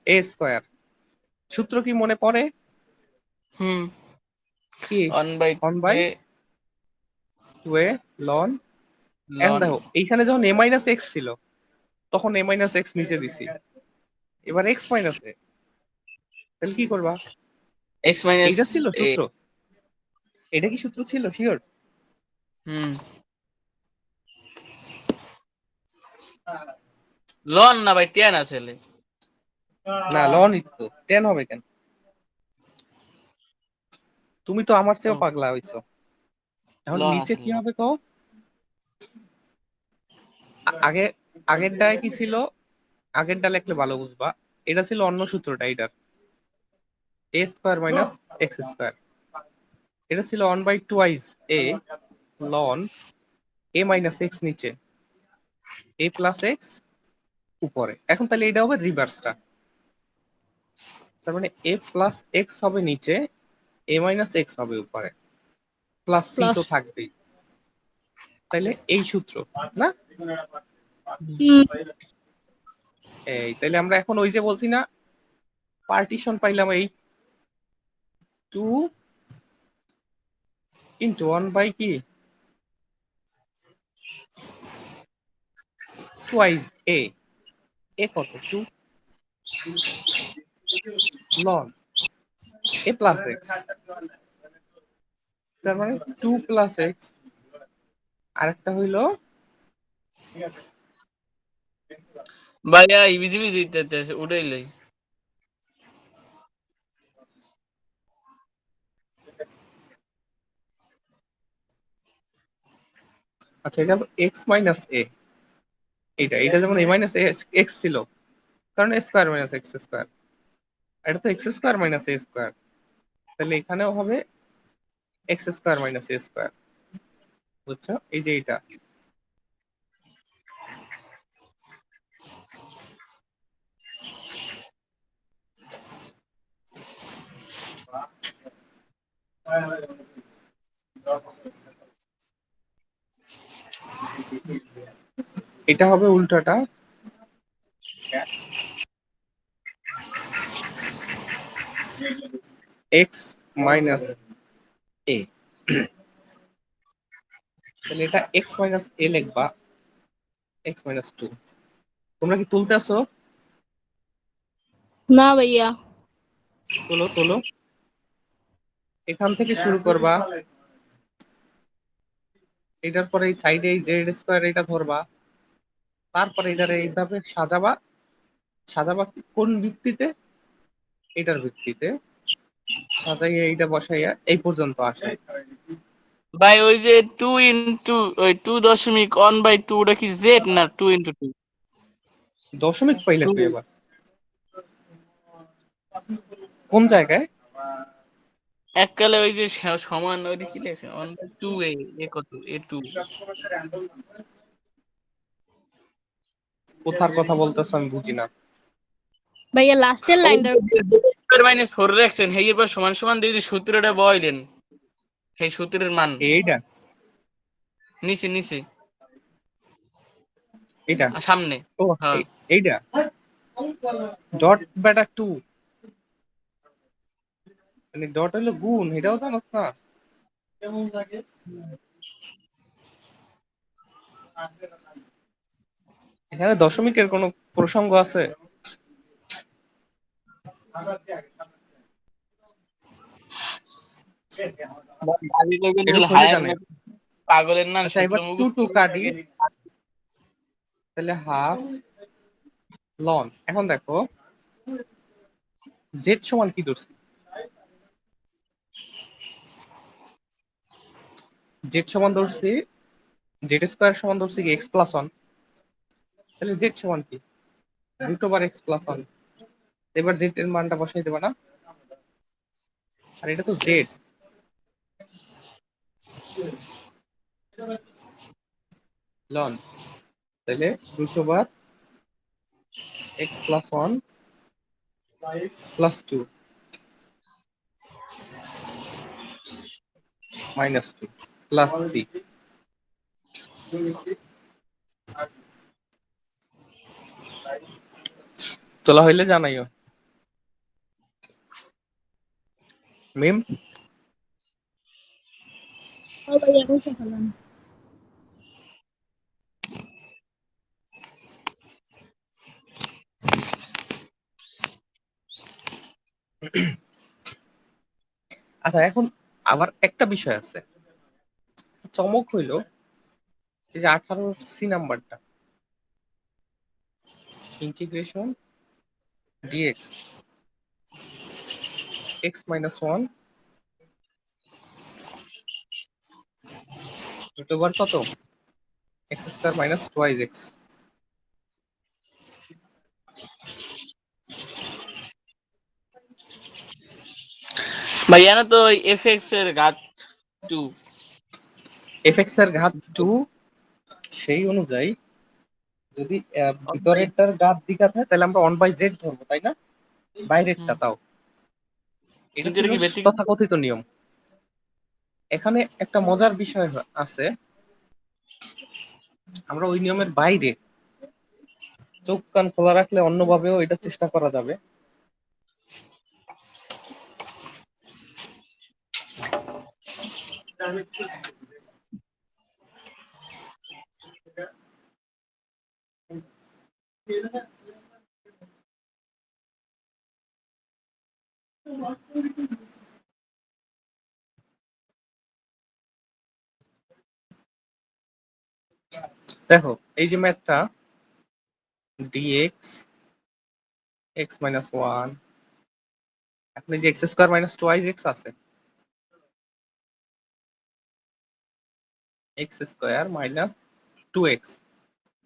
a square, সূত্র কি মনে পড়ে? হুম কি on by one by a two a ln. এখন লন দেখো এইখানে যখন এ মাইনাস এক্স ছিল, তখন এ মাইনাস এক্স নিচে দিছি, এবার এক্স মাইনাস এ, তাহলে কি করবা? এক্স মাইনাস এইটা ছিল এ। সূত্র, এটা কি সূত্র ছিল শিওর? হুম লন না ভাই টেন আছে। না লন তো টেন হবে কেন? তুমি তো আমার চেয়েও পাগলা হইছো। এখন লন নিচে আছে কি লন। হবে কও? আগে আগেরটায় কি ছিল, আগেরটা লিখলে ভালো বুঝবা। এটা ছিল অন্য সূত্রটা, এটার a square minus x square. এটা ছিল one by twice a ln a minus x নিচে, এ প্লাস এক্স উপরে। এখন তাহলে এটা হবে রিভার্সটা, তার মানে এ প্লাস এক্স হবে নিচে, এ মাইনাস এক্স হবে উপরে, প্লাস সি প্লাস তো থাকবেই। তাইলে এই সূত্র না, হুম এই তাইলে আমরা এখন ওই যে বলছি না, পার্টিশন পাইলাম এই টু ইন্টু ওয়ান বাই কি টুয়াইস এ, এ কত টু লন এ প্লাস এক্স, তার মানে টু প্লাস এক্স, আরেকটা হইলো ভাইয়া বিজি বিজি আছে উড়াইলাই। আচ্ছা, এটা এক্স মাইনাস এ, এটা যেমন এ মাইনাস এক্স ছিল, কারণ এ স্কোয়ার মাইনাস এক্স স্কোয়ার, এটা তো x square minus a square, তাহলে এখানেও হবে x square minus a square. বুঝছো? এই যে এটা এটা হবে উল্টাটা, এক্স মাইনাস এ, তাহলে এটা এক্স মাইনাস এ লিখবা, এক্স মাইনাস টু। তোমরা কি তুলতে আসো? না ভাইয়া। তোলো তোলো, এখান থেকে শুরু করবা, এটার পরে এই সাইডে এই জেড স্কোয়ার এটা ধরবা, তারপরে এটারে এইভাবে সাজাবা, সাজাবা কোন ভিত্তিতে? এটার ভিত্তিতে সাজাইয়া এইটা বসাইয়া এই পর্যন্ত আসে। ভাই ওই যে 2 ইনটু ওই 2.1/2 ওটা কি জেড না 2 ইনটু 2? দশমিক পাইলে 2 তুই এবার কোন জায়গায়? এককালে ওই যে সমান ওই কি লেখে 1/2 এ কত a2। কোথার কথা বলতেছ আমি বুঝি না। ভাইয়া লাস্টের লাইনটা। মাইনাস 4 রাখছেন হেই এবার সমান সমান দিয়ে যে সূত্রটা বইলেন, সেই সূত্রের মান এইটা নিচে নিচে এইটা সামনে। ও হ্যাঁ এইটা ডট বেটা টু, মানে ডট হলো গুণ, এটাও জানোস না? এখানে দশমিকের কোনো প্রসঙ্গ আছে? আগে কইবেন একটু খুঁজে হায়ার জানাই। পাগলের নাম আচ্ছা, সূত্র এবার টু মুখস্থ টু করে কাটি, আগে। তাহলে হাফ লন। এখন দেখো জেড সমান কি ধরছি? জেড সমান ধরছি, জেড স্কোয়ার সমান ধরছি কি এক্স প্লাস ওয়ান, তাহলে জেড সমান কি root over x plus one. এবার জেড এর মানটা বসাই দেবা না, আর এটা তো জেড, লন, তাহলে root over x plus one plus two minus two plus c. তোলা হইলে জানাইও মিম। ও ভাইয়া বুঝতে পারলাম। আচ্ছা, এখন আবার একটা বিষয় আছে, চমক হইলো এই যে 18 সি নাম্বারটা, integration d x x minus one root over কত x square minus twice x. ভাই জানো তো ওই fx এর ঘাত 2। এফ এক্স এর ঘাত টু, সেই অনুযায়ী যদি ভিতরেরটার ঘাত দ্বিঘাত হয় তাহলে আমরা 1/z ধরবো, তাই না? বাইরেরটা তাও। এটা কিন্তু ছিল এটা কি ব্যতিক্রম? তথাকথিত নিয়ম। এখানে একটা মজার বিষয় আছে, আমরা ওই নিয়মের বাইরে চোখ কান খোলা রাখলে অন্যভাবেও এটা চেষ্টা করা যাবে। দেখো এই যে ম্যাথটা dx x minus 1, এখন এই যে x স্কয়ার মাইনাস 2x আছে, x square minus 2x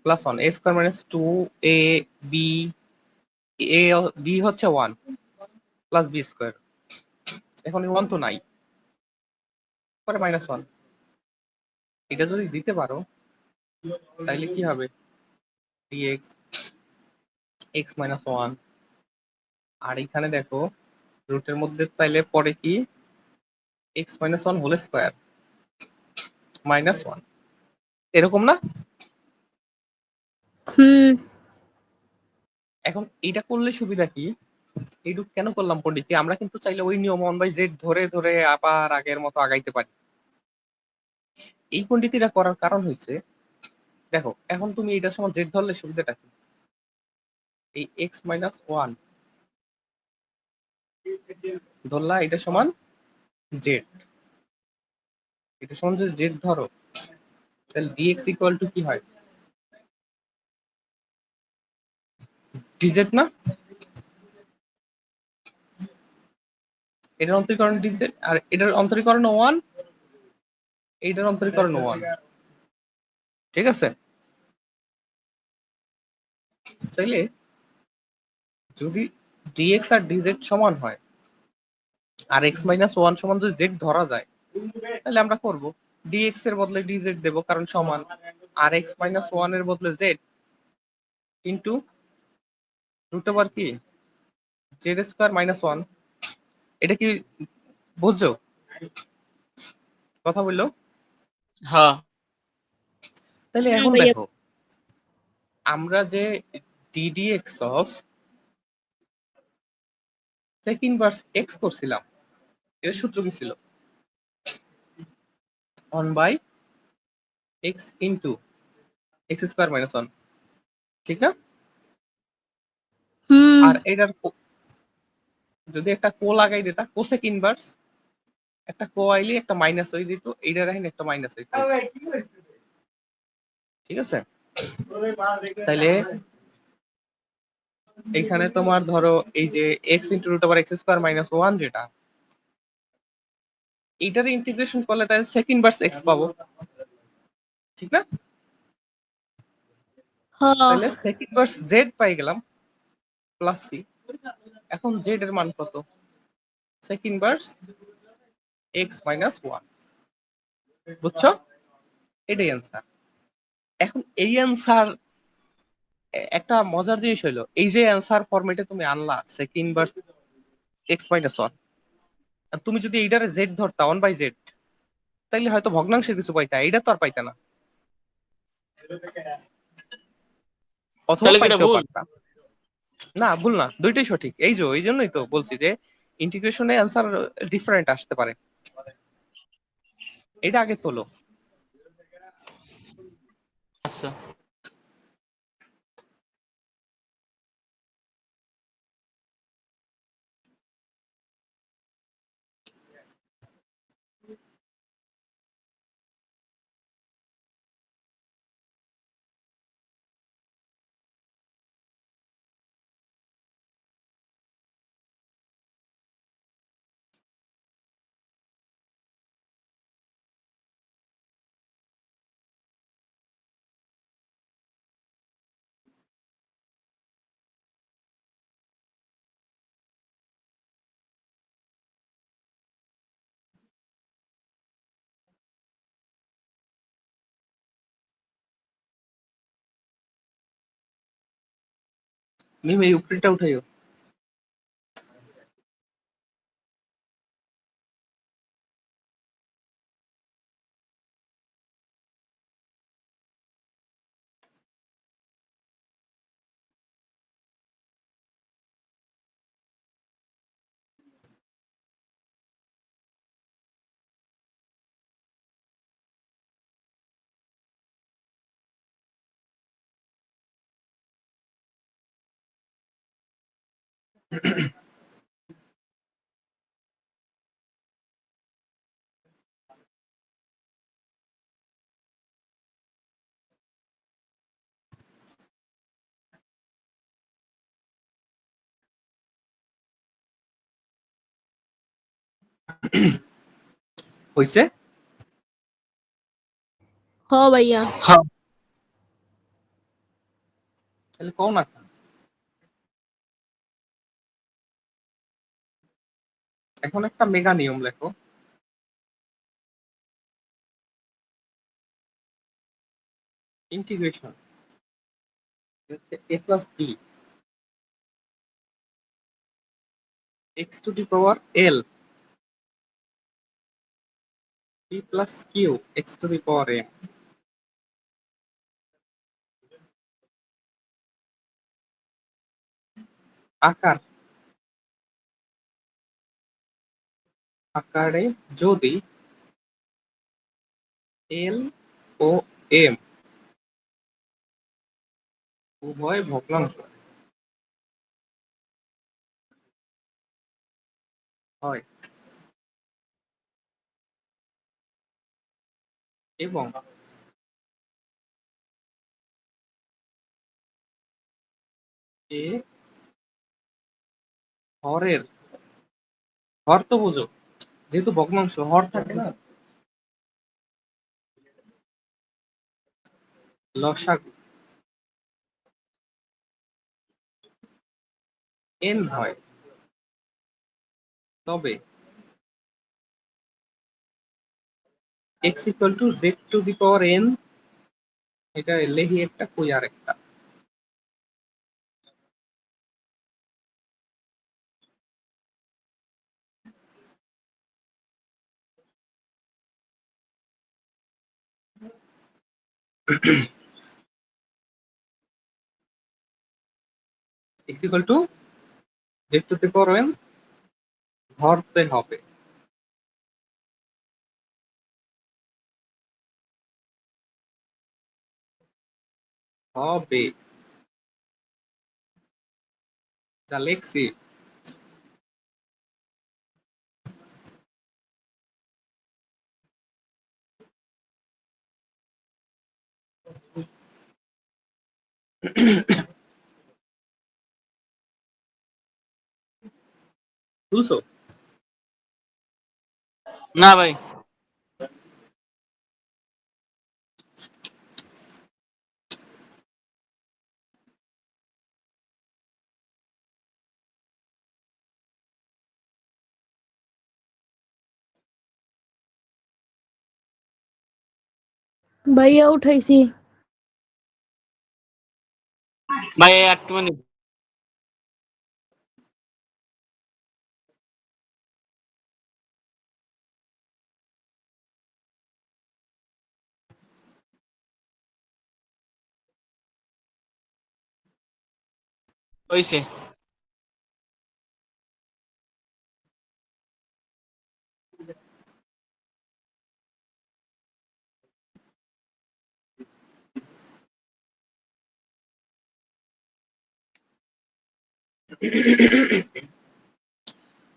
plus 1, a square minus 2a b, a b হচ্ছে 1 প্লাস b স্কয়ার, এখন এই 1 তো নাই, পরে মাইনাস 1, এটা যদি দিতে পারো তাহলে কি হবে dx x minus 1, আর এখানে দেখো রুটের মধ্যে তাইলে পরে কি x minus 1 whole square minus 1, এরকম না? হুম। এখন এটা করলে সুবিধা কি, এইটুক কেন করলাম পণ্ডিত, আমরা কিন্তু চাইলে ওই নিয়ম 1/z ধরে ধরে আবার আগের মতো আগাইতে পারি। এই পণ্ডিতিটা করার কারণ হয়েছে, দেখো এখন তুমি এটার সমান জেড ধরলে সুবিধাটা কি, এই এক্স মাইনাস 1 ধরলা এটা সমান জেড, এটা সমান যদি জেড ধরো তাহলে ডিএক্স ইকুয়াল টু কি হয়, ডিজেড না? এটার অন্তরীকরণ ডিজেড, আর এটার অন্তরীকরণ 1, এইটার অন্তরীকরণ 1, ঠিক আছে? তাইলে যদি ডিএক্স আর ডিজেড সমান হয় আর এক্স মাইনাস 1 সমান যদি জেড ধরা যায়, তাহলে আমরা করব ডিএক্স এর বদলে ডিজেড দেব কারণ সমান, আর এক্স মাইনাস 1 এর বদলে জেড ইন্টু রুট ওভার কি জেড স্কয়ার মাইনাস 1, এটা কি বুঝছো? কথা বললো? হ্যাঁ তাহলে হ্যাঁ এখন ভাইয়া। দেখো আমরা যে d d x of sec inverse x করছিলাম, এর সূত্র কি ছিল, 1/x into x square minus 1, ঠিক না? হুম। আর এটার যদি একটা কো লাগাই দিতা কোসেক ইনভার্স, একটা কো আইলে একটা মাইনাস হয়ে যেত, এইটা রাখেন একটা মাইনাস হইতো, ঠিক আছে? তাইলে এইখানে তোমার ধরো এই যে x into root over x square minus 1 যেটা, এইটারে ইন্টিগ্রেশন করলে তাহলে সেক ইনভার্স এক্স পাবো, ঠিক না? হ্যাঁ। তাহলে সেক ইনভার্স জেড পাই গেলাম প্লাস সি, এখন জেড এর মান কত, সেক ইনভার্স এক্স মাইনাস 1, বুঝছো? এটাই অ্যান্সার। এখন এই অ্যান্সার একটা মজার জিনিস হইলো, এই যে অ্যান্সার ফরম্যাটে তুমি আনলা সেক ইনভার্স এক্স মাইনাস 1, তুমি যদি এইটারে জেড ধরতা 1/z, তাইলে হয়তো ভগ্নাংশের কিছু পাইতা, এইটা তো আর পাইতা না, অথবা তাহলে কি এটা পাইতেও ভুল? পারতা। না ভুল না, দুইটাই সঠিক, এই যে এই জন্যই তো বলছি যে ইন্টিগ্রেশনে অ্যান্সার ডিফারেন্ট আসতে পারে, এটা আগে তোলো। আচ্ছা মিম এই উপরেটা উঠাইও। হইছে? হ ভাইয়া। হ্যাঁ তাহলে কও না। এখন একটা মেগা নিয়ম লেখো। Integration a plus b x to the power l p plus q x to the power m আকার আকারে যদি l ও m উভয় ভগ্নাংশ হয় এবং এ হরের হর তো বুঝো, যেহেতু ভগ্নাংশ হর থাকে না, লসাগু n হয়, তবে x equal to z to the power n, এটা লেহি একটা কই আর একটা। x equal to z to the power n ধরতে হবে। হবে যা লিখছি। বুঝছো? না ভাই ভাইয়া উঠাইছি। ভাই একটু মানে হইছে।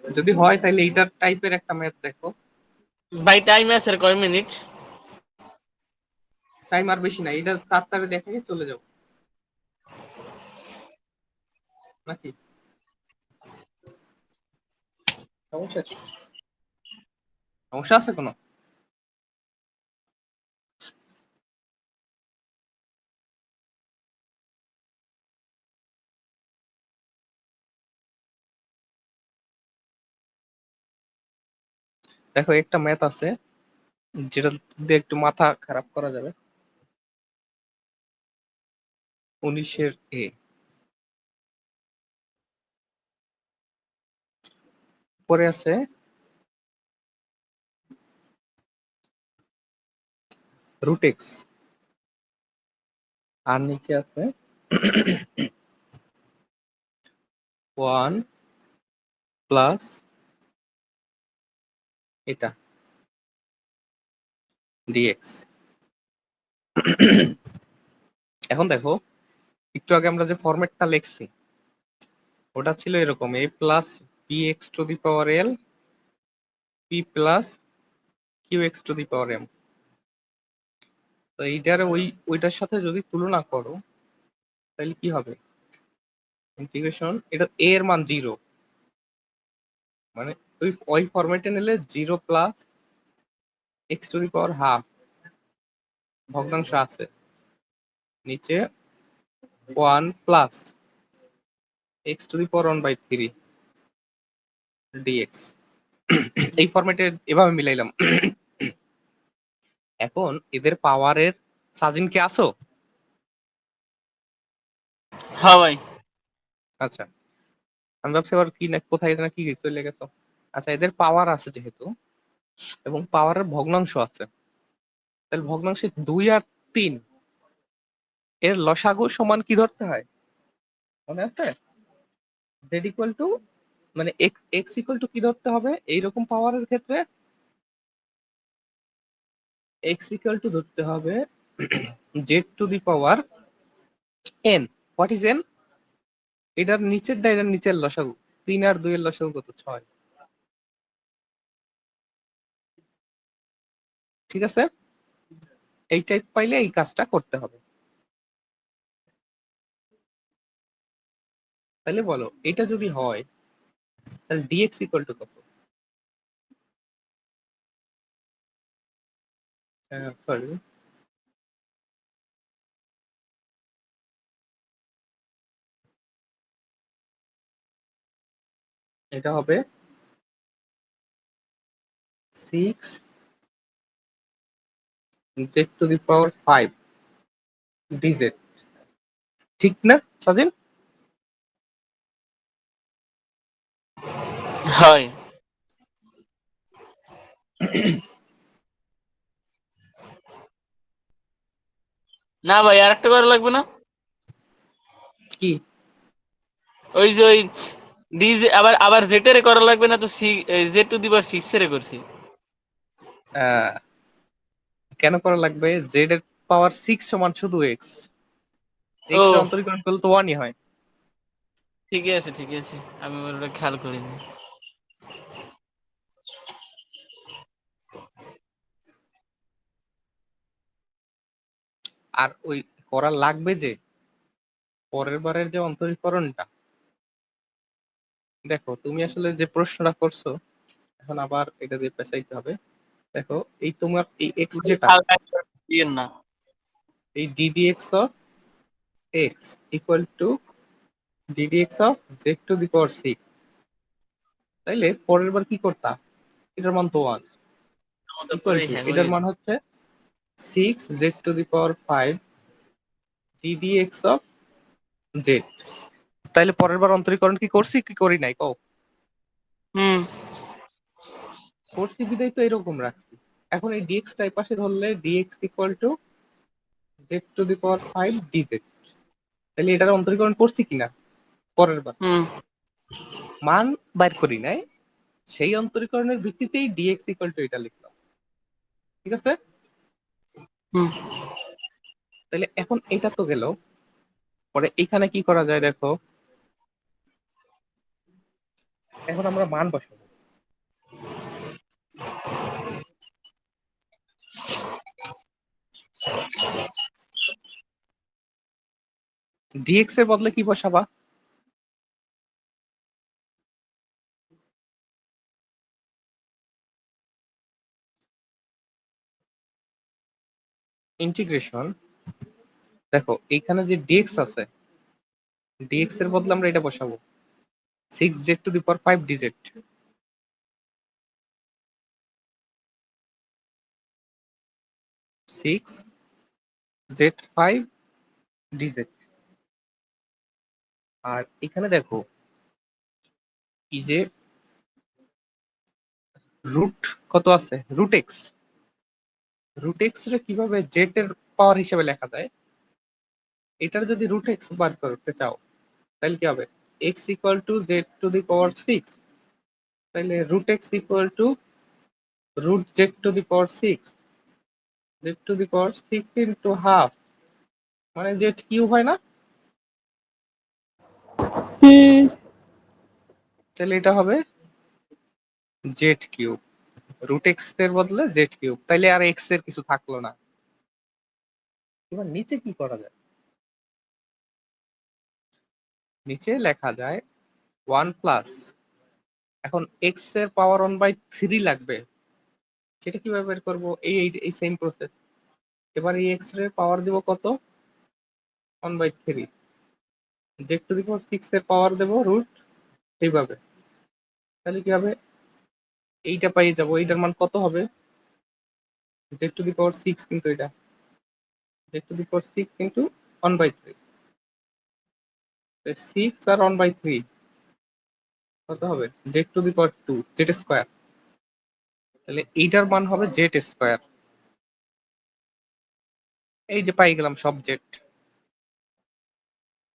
যদি হয় তাহলে এইটার টাইপের একটা ম্যাথ দেখো। ভাই টাইম আছে আর কয় মিনিট? টাইম আর বেশি না, এটা তাড়াতাড়ি দেখে চলে যাও নাকি? সমস্যা কি? সমস্যা আছে কোনো? দেখো একটা ম্যাথ আছে যেটা দিয়ে একটু মাথা খারাপ করা যাবে। 19-এর এ পরে আছে রুট এক্স, আর নিচে আছে 1 প্লাস এটা ডিএক্স। এখন দেখো, একটু আগে আমরা যে ফরম্যাটটা লিখছি ওটা ছিল এরকম: a plus b x to the power l p plus q x to the power m. তো এইটার ওইটার সাথে যদি তুলনা করো তাহলে কি হবে? ইন্টিগ্রেশন, এটা a এর মান 0, মানে ওই ফরম্যাটে নিলে 0 plus x to the power half ভগ্নাংশ আছে, নিচে 1 plus x to the power 1/3 dx. এই ফরম্যাটে এভাবে মিলাইলাম। এখন এদের পাওয়ারের সাজিন কে আসো? হ্যাঁ ভাই। আচ্ছা, আমি ভাবছি আবার কি না কোথায় যেন কি চলে গেছো। আচ্ছা, এদের পাওয়ার আছে যেহেতু এবং পাওয়ারের ভগ্নাংশ আছে, তাহলে ভগ্নাংশে 2 আর 3 এর লসাগু সমান কি ধরতে হয় মনে আছে? জেড ইকুয়াল টু মানে এক্স ইকুয়াল টু কি ধরতে হবে এইরকম পাওয়ারের ক্ষেত্রে? এক্স ইকুয়াল টু ধরতে হবে Z to the power N. What is an? এটার নিচেরটা এটার নিচের লসাগু। 3 আর 2 এর লসাগু কত? 6। ঠিক আছে, এই টাইপ পাইলে এই কাজটা করতে হবে। তাহলে বলো এটা যদি হয় তাহলে ডিএক্স ইকুয়াল টু কত? সরি, এটা হবে 6 z to the power 5 DZ. ঠিক না সাজিন? হয় না ভাই, আর একটা করা লাগবে না? কি? ওই যে ওই ডি আবার আবার জেড এর করা লাগবে না তো? জেড টু দি পাওয়ার 6 এর করছি। আহ, কেন করা লাগবে? জেড এর পাওয়ার 6 সমান শুধু এক্স, এক্স এর ও অন্তরীকরণ করলে তো 1ই হয়। ঠিকই আছে, ঠিকই আছে, আমি ওটা খেয়াল করিনি। আর ওই করা লাগবে যে পরের বারের যে অন্তরীকরণটা, দেখো তুমি আসলে যে প্রশ্নটা করছো এখন আবার এটা দিয়ে পেঁচাইতে হবে। দেখো এই তোমার এই এক্স যেটা, ইয়ের না। এই d d x of x equal to d d x of z to the power 6, তাইলে পরের বার কি করতাম? এটার মান তো 1 আমাদের ইকুয়াল পুরোই টু হ্যাং এটার হয়ে মান হচ্ছে 6 z to the power 5 ddx of Z. তাইলে পরের বার অন্তরীকরণ কি করছি কি করি নাই কও? হুম করছি বিদায় তো এরকম রাখছি। এখন এই ডিএক্স টাই পাশে ধরলে dx equal to z to the power 5 dz, তাহলে এটার অন্তরীকরণ করছি কিনা পরের বার? হুম মান বাইর করি নাই, সেই অন্তরীকরণের ভিত্তিতেই ডিএক্স ইকুয়াল টু এটা লিখলাম। ঠিক আছে, হুম তাহলে এখন এটা তো গেল। পরে এখানে কি করা যায় দেখো, এখন আমরা মান বসাবো। ডিএক্স এর বদলে কি বসাবা? ইন্টিগ্রেশন। দেখো এইখানে যে ডিএক্স আছে, ডিএক্স এর বদলে আমরা এটা বসাবো 6 z to the power 5 d z. 6 z 5 d z. আর এখানে দেখো এই যে রুট কত আছে, root x. Root X ray কিভাবে জেড এর পাওয়ার হিসেবে লেখা যায়? এটার যদি রুট এক্স বার করতে চাও তাহলে কি হবে? X equal to z to the power 6, তাহলে root x equal to root z to the power 6, z to the power 6 into half, মানে জেড কিউব হয় না? হুম। তাহলে এটা হবে জেড কিউব। রুট এক্স এর বদলে জেড কিউব, তাইলে আর এক্স এর কিছু থাকলো না। এবার নিচে কি করা যায়? নিচে লেখা যায় 1 প্লাস, এখন x এর পাওয়ার 1/3 লাগবে, সেটা কিভাবে বের করবো? এই সেম প্রসেস। এবার এই x এর পাওয়ার দিব কত? 1/3। z⁶ এর পাওয়ার দেব রুট, এইভাবে। তাহলে কি হবে? এইটা পাই যাবো, এইটার মান কত হবে? z⁶ কিন্তু এটা z⁶ ইন্টু 1/3, 6 আর 1/3 কত হবে? z⁴ z square. তাহলে এইটার মান হবে z²। এই যে পাই গেলাম সব জেড।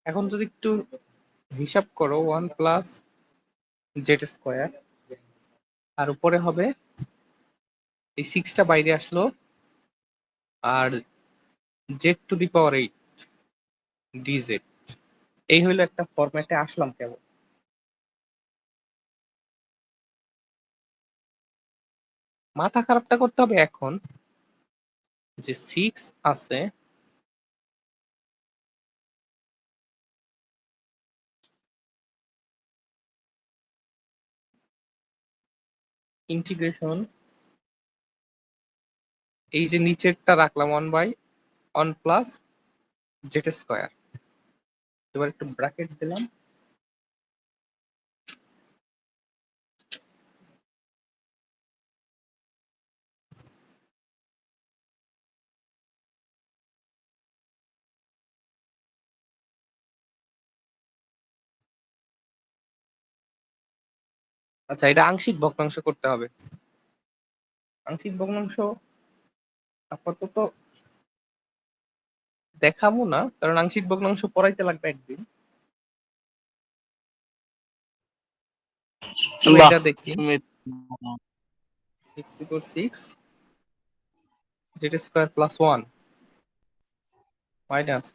এখন যদি একটু হিসাব করো, 1 প্লাস z², আর উপরে হবে এই 6টা বাইরে আসলো, আর z⁸ dz। এই হইলো একটা ফরম্যাটে আসলাম কেবল। মাথা খারাপটা করতে হবে এখন, যে 6 আছে, ইন্টিগ্রেশন, এই যে নিচেরটা রাখলাম 1/1 প্লাস z²। এবার একটু ব্র্যাকেট দিলাম, আচ্ছা এটা আংশিক ভগ্নাংশ করতে হবে। আংশিক ভগ্নাংশ আপাতত দেখাবো না, কারণ আংশিক ভগ্নাংশ পড়াইতে লাগবে একদিন। তাহলে বাহ এটা দেখি, তুমি 6 z² plus 1 minus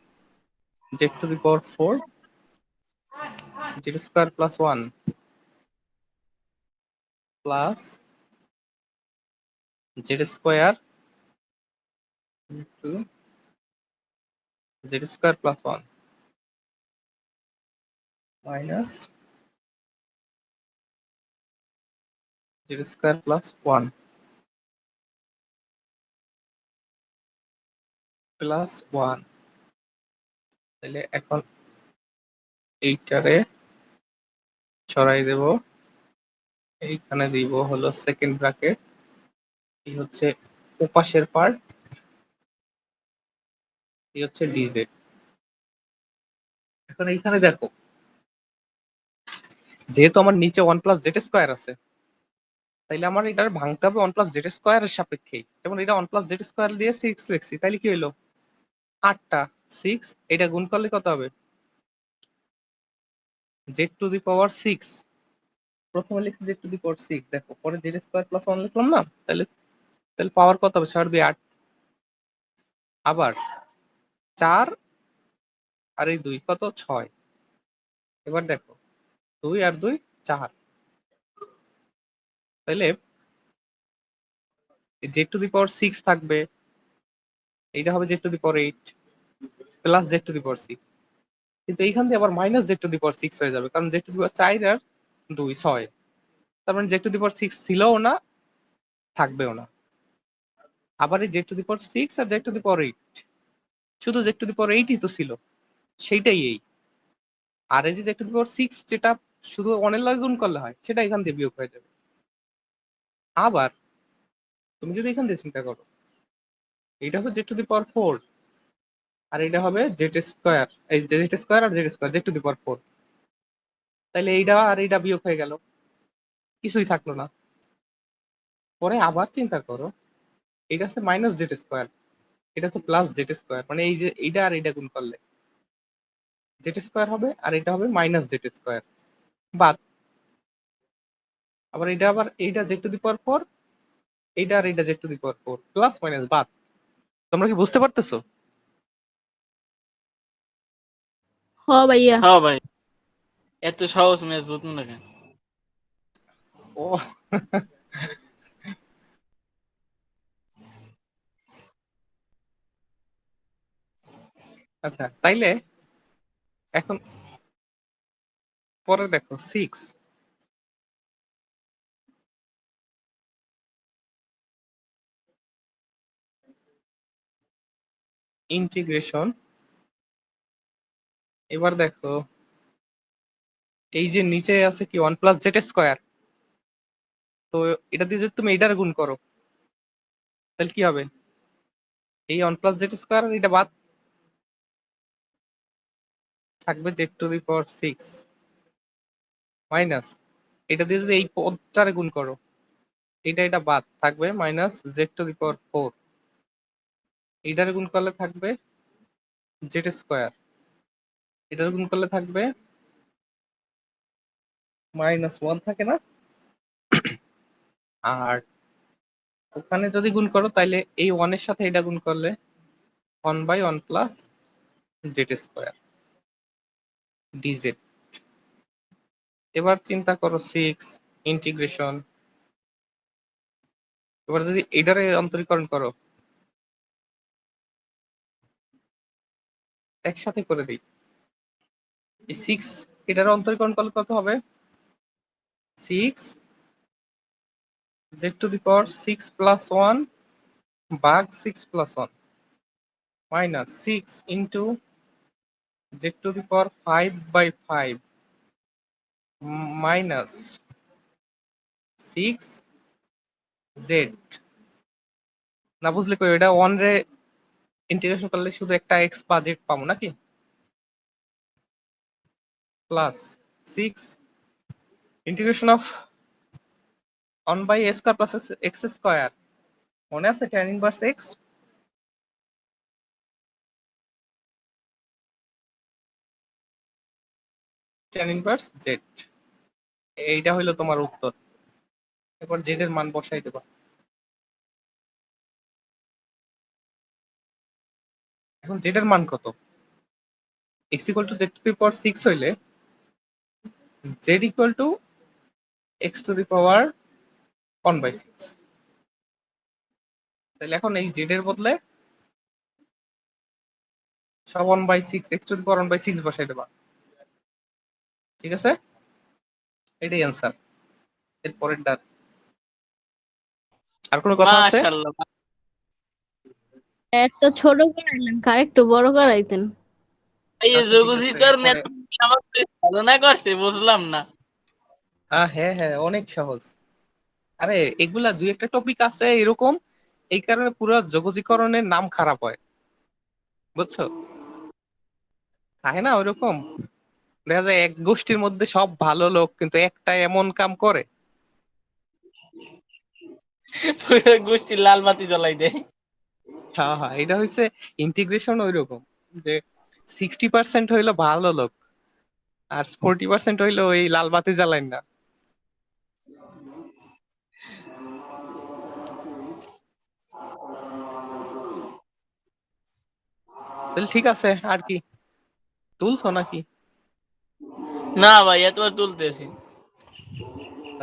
z⁴ z² plus 1 plus z² into z² plus 1 minus z² plus 1 plus 1। তাহলে এখন এইটারে সরাই দেব, এইখানে দিব হলো সেকেন্ড ব্র্যাকেট, এই হচ্ছে ওপাশের পার্ট, এই হচ্ছে ডিজেড। এখন এইখানে দেখো, যেহেতু আমার নিচে 1 প্লাস z² আছে, তাইলে আমার এটার ভাঙতে হবে 1 প্লাস z² এর সাপেক্ষে। যেমন এটা 1 প্লাস z² দিয়ে 6 লিখছি, তাইলে কি হইলো? 8টা 6, এটা গুণ করলে কত হবে? z⁶। প্রথমে লিখছি z⁶, দেখো পরে z² প্লাস 1 লিখলাম না, তাহলে তাহলে পাওয়ার কত হবে? 6 আর 2 8। আবার 4 আর এই 2 কত? 6। এবার দেখো 2 আর 2 4, তাহলে z⁶ থাকবে, এইটা হবে z⁸ প্লাস z⁶। কিন্তু এইখান দিয়ে আবার মাইনাস z⁶ হয়ে যাবে, কারণ z⁴ আর 2 6, তার মানে z⁶ ছিলও না, থাকবেও না। আবার এই z⁶ আর z⁸, শুধু z⁸ তো ছিল, সেইটাই এই। আর এই যে z⁶, যেটা শুধু 1 এর লগে গুণ করলে হয়, সেটা এখান দিয়ে বিয়োগ হয়ে যাবে। আবার তুমি যদি এখান দিয়ে চিন্তা করো, এইটা হবে z⁴, আর এটা হবে z², এই z² আর z², z⁴। তাইলে এইটা আর এইটা বিয়োগ হয়ে গেল, কিছুই থাকলো না। পরে আবার চিন্তা করো, এটা হচ্ছে মাইনাস z², এটা হচ্ছে প্লাস z², মানে এই যে এইটা আর এইটা গুণ করলে z² হবে, আর এটা হবে মাইনাস z², বাদ। আবার এটা আবার এইটা z⁴, এইটা আর এইটা z⁴, প্লাস মাইনাস বাদ। তোমরা কি বুঝতে পারতেছো? হ ভাইয়া। হ্যাঁ ভাই, এত সহজ ম্যাচ বুঝুন না কেন? ও আচ্ছা, তাইলে এখন পরে দেখো 6 ইন্টিগ্রেশন, এবার দেখো এই যে নিচে আছে কি 1 প্লাস জেড স্কোয়ার, তো এটা দিয়ে যদি তুমি এটার গুণ করো তাহলে কি হবে? এই 1 প্লাস জেড স্কোয়ার এটা বাদ, থাকবে Z to the power 6 minus এটা দিয়ে যদি এই পদটার গুণ করো, এটা বাদ, থাকবে মাইনাস জেড টু দি পাওয়ার 4, এটার গুণ করলে থাকবে জেড স্কোয়ার, এটার গুণ করলে থাকবে -1 থাকে না? আর ওখানে যদি গুণ করো তাহলে এই 1 এর সাথে এটা গুণ করলে 1/1 প্লাস জেড স্কোয়ার ডিজেড। এবার চিন্তা করো 6 ইন্টিগ্রেশন, এবার যদি এটারে অন্তরীকরণ করো, একসাথে করে দিই, এই 6 এটার অন্তরীকরণ করলে কত হবে? 6 z to the power 6 plus 1 ভাগ 6 plus 1 minus 6 into Z to the power 5/5 minus 6 Z. না বুঝলে কই, এটা 1 রে ইন্টিগ্রেশন করলে শুধু একটা এক্স বা জেড পাবো নাকি? Plus 6 integration of 1/a square plus x square, মনে আছে tan inverse x? tan inverse Z, এইটা হইলো তোমার উত্তর। এবার জেড এর মান বসাই দেবা। এখন জেড এর মান কত? x equal to z to the power 6 হইলে z equal to x to the power 1/6, তাহলে এখন এই জেড এর বদলে সব 1/6 x টু দি পাওয়ার 1/6 বসাই দেবা। ঠিক আছে, এটাই অ্যান্সার। এর পরেরটা আর কোনো কথা আছে? মাশাআল্লাহ। এত ছোট করাইলেন, আরেকটু বড় করাইতেন। এই আচ্ছা ঠিক আছে, যোগসূত্র এরপরে আমাকে সাধনা করছে, বুঝলাম না। হ্যাঁ হ্যাঁ অনেক সহজ। আরে এগুলা দুই একটা টপিক আছে এরকম, এই কারণে পুরো যোগজীকরণের নাম খারাপ হয়, বুঝছো? থাকে না ওইরকম, দেখা যায় এক গোষ্ঠীর মধ্যে সব ভালো লোক কিন্তু একটা এমন কাম করে। পুরো গোষ্ঠী লাল বাতি জ্বলাই দেয়। হ্যাঁ হ্যাঁ, এটা হচ্ছে ইন্টিগ্রেশন ওইরকম, যে 60% হইলো ভালো লোক আর 40% হইলো ওই লাল বাতি জ্বালায় না। তাহলে ঠিক আছে, আর কি তুলছো নাকি? না ভাই, এতবার তুলতেছি।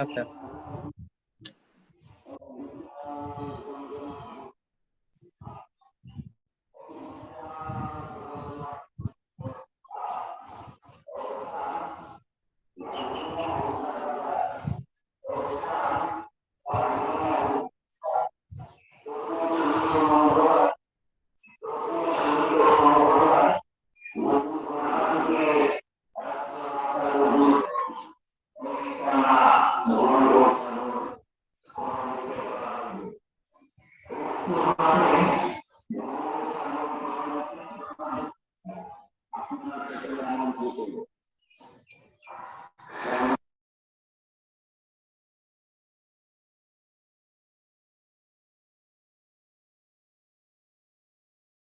আচ্ছা।